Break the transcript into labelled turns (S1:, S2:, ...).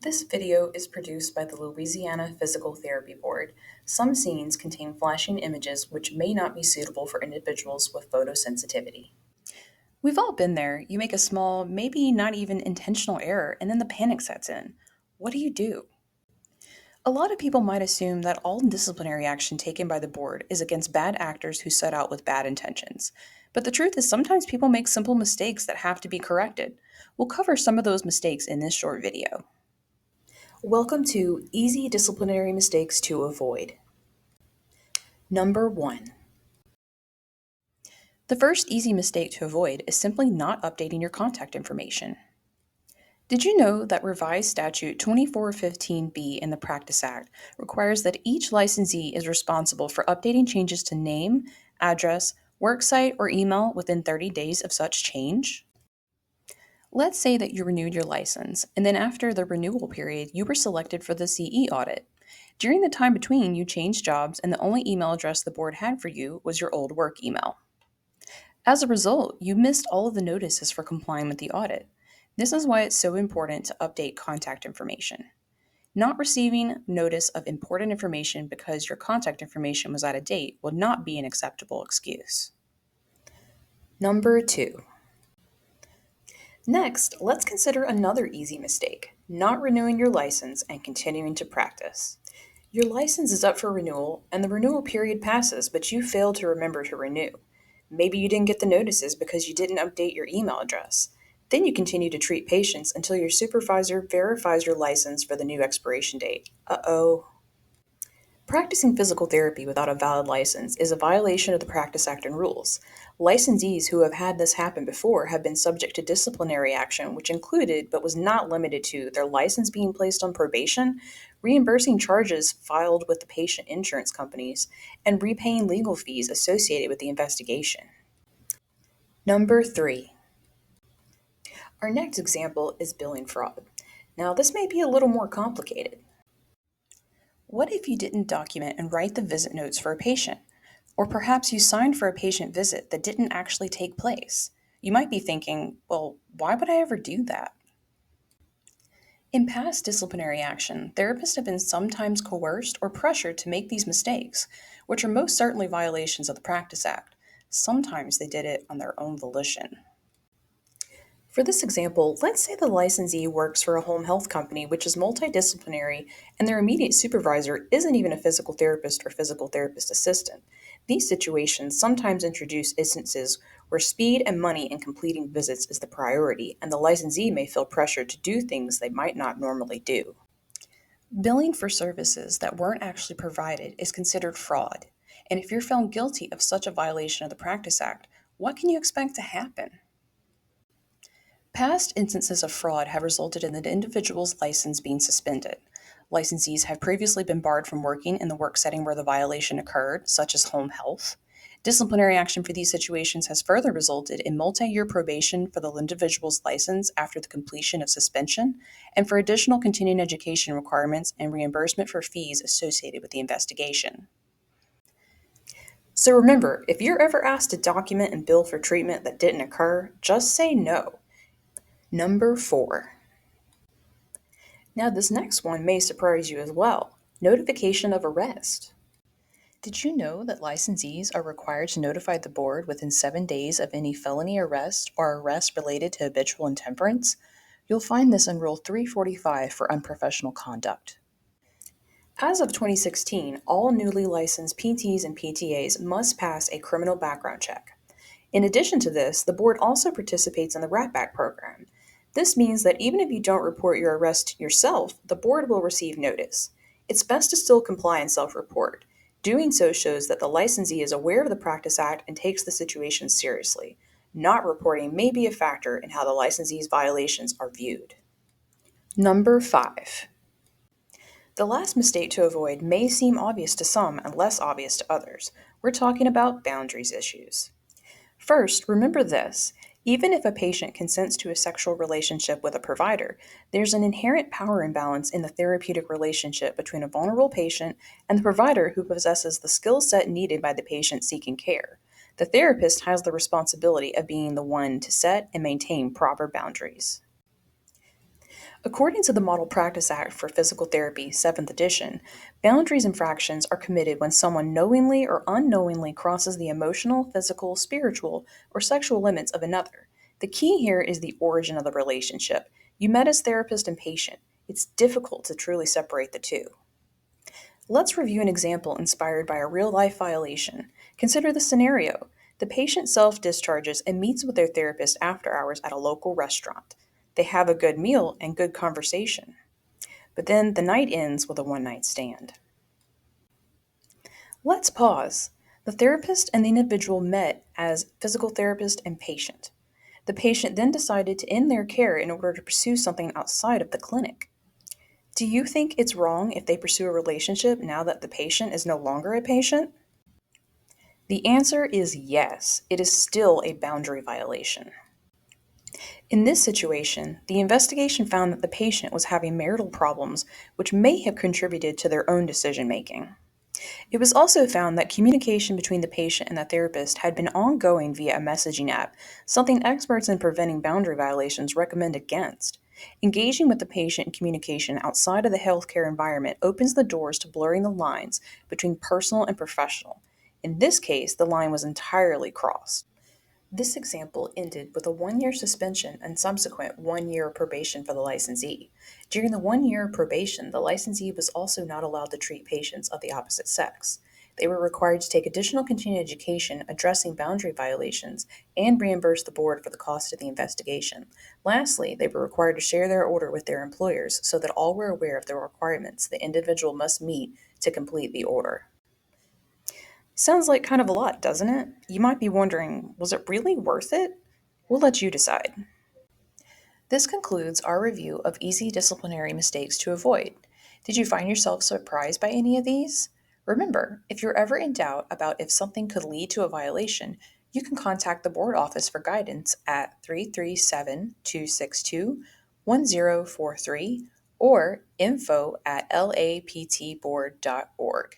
S1: This video is produced by the Louisiana Physical Therapy Board. Some scenes contain flashing images which may not be suitable for individuals with photosensitivity. We've all been there. You make a small, maybe not even intentional error, and then the panic sets in. What do you do? A lot of people might assume that all disciplinary action taken by the board is against bad actors who set out with bad intentions. But the truth is, sometimes people make simple mistakes that have to be corrected. We'll cover some of those mistakes in this short video. Welcome to Easy Disciplinary Mistakes to Avoid. Number 1. The first easy mistake to avoid is simply not updating your contact information. Did you know that revised statute 2415B in the Practice Act requires that each licensee is responsible for updating changes to name, address, worksite, or email within 30 days of such change? Let's say that you renewed your license, and then after the renewal period, you were selected for the CE audit. During the time between, you changed jobs, and the only email address the board had for you was your old work email. As a result, you missed all of the notices for complying with the audit. This is why it's so important to update contact information. Not receiving notice of important information because your contact information was out of date will not be an acceptable excuse. Number 2. Next, let's consider another easy mistake, not renewing your license and continuing to practice. Your license is up for renewal, and the renewal period passes, but you failed to remember to renew. Maybe you didn't get the notices because you didn't update your email address. Then you continue to treat patients until your supervisor verifies your license for the new expiration date. Uh-oh. Practicing physical therapy without a valid license is a violation of the Practice Act and rules. Licensees who have had this happen before have been subject to disciplinary action, which included, but was not limited to, their license being placed on probation, reimbursing charges filed with the patient insurance companies, and repaying legal fees associated with the investigation. Number 3. Our next example is billing fraud. Now, this may be a little more complicated. What if you didn't document and write the visit notes for a patient? Or perhaps you signed for a patient visit that didn't actually take place? You might be thinking, well, why would I ever do that? In past disciplinary action, therapists have been sometimes coerced or pressured to make these mistakes, which are most certainly violations of the Practice Act. Sometimes they did it on their own volition. For this example, let's say the licensee works for a home health company which is multidisciplinary and their immediate supervisor isn't even a physical therapist or physical therapist assistant. These situations sometimes introduce instances where speed and money in completing visits is the priority, and the licensee may feel pressured to do things they might not normally do. Billing for services that weren't actually provided is considered fraud, and if you're found guilty of such a violation of the Practice Act, what can you expect to happen? Past instances of fraud have resulted in the individual's license being suspended. Licensees have previously been barred from working in the work setting where the violation occurred, such as home health. Disciplinary action for these situations has further resulted in multi-year probation for the individual's license after the completion of suspension, and for additional continuing education requirements and reimbursement for fees associated with the investigation. So remember, if you're ever asked to document and bill for treatment that didn't occur, just say no. Number 4. Now this next one may surprise you as well. Notification of arrest. Did you know that licensees are required to notify the board within 7 days of any felony arrest or arrest related to habitual intemperance? You'll find this in Rule 345 for unprofessional conduct. As of 2016, all newly licensed PTs and PTAs must pass a criminal background check. In addition to this, the board also participates in the RATBAC program. This means that even if you don't report your arrest yourself, the board will receive notice. It's best to still comply and self-report. Doing so shows that the licensee is aware of the Practice Act and takes the situation seriously. Not reporting may be a factor in how the licensee's violations are viewed. Number 5. The last mistake to avoid may seem obvious to some and less obvious to others. We're talking about boundaries issues. First, remember this. Even if a patient consents to a sexual relationship with a provider, there's an inherent power imbalance in the therapeutic relationship between a vulnerable patient and the provider who possesses the skill set needed by the patient seeking care. The therapist has the responsibility of being the one to set and maintain proper boundaries. According to the Model Practice Act for Physical Therapy, 7th edition, boundaries infractions are committed when someone knowingly or unknowingly crosses the emotional, physical, spiritual, or sexual limits of another. The key here is the origin of the relationship. You met as therapist and patient. It's difficult to truly separate the two. Let's review an example inspired by a real life violation. Consider the scenario. The patient self discharges and meets with their therapist after hours at a local restaurant. They have a good meal and good conversation. But then the night ends with a one night stand. Let's pause. The therapist and the individual met as physical therapist and patient. The patient then decided to end their care in order to pursue something outside of the clinic. Do you think it's wrong if they pursue a relationship now that the patient is no longer a patient? The answer is yes, it is still a boundary violation. In this situation, the investigation found that the patient was having marital problems which may have contributed to their own decision making. It was also found that communication between the patient and the therapist had been ongoing via a messaging app, something experts in preventing boundary violations recommend against. Engaging with the patient in communication outside of the healthcare environment opens the doors to blurring the lines between personal and professional. In this case, the line was entirely crossed. This example ended with a 1 year suspension and subsequent 1 year probation for the licensee. During the 1 year probation, the licensee was also not allowed to treat patients of the opposite sex. They were required to take additional continuing education addressing boundary violations and reimburse the board for the cost of the investigation. Lastly, they were required to share their order with their employers so that all were aware of the requirements the individual must meet to complete the order. Sounds like kind of a lot, doesn't it? You might be wondering, was it really worth it? We'll let you decide. This concludes our review of easy disciplinary mistakes to avoid. Did you find yourself surprised by any of these? Remember, if you're ever in doubt about if something could lead to a violation, you can contact the board office for guidance at 337 262 1043 or info@laptboard.org.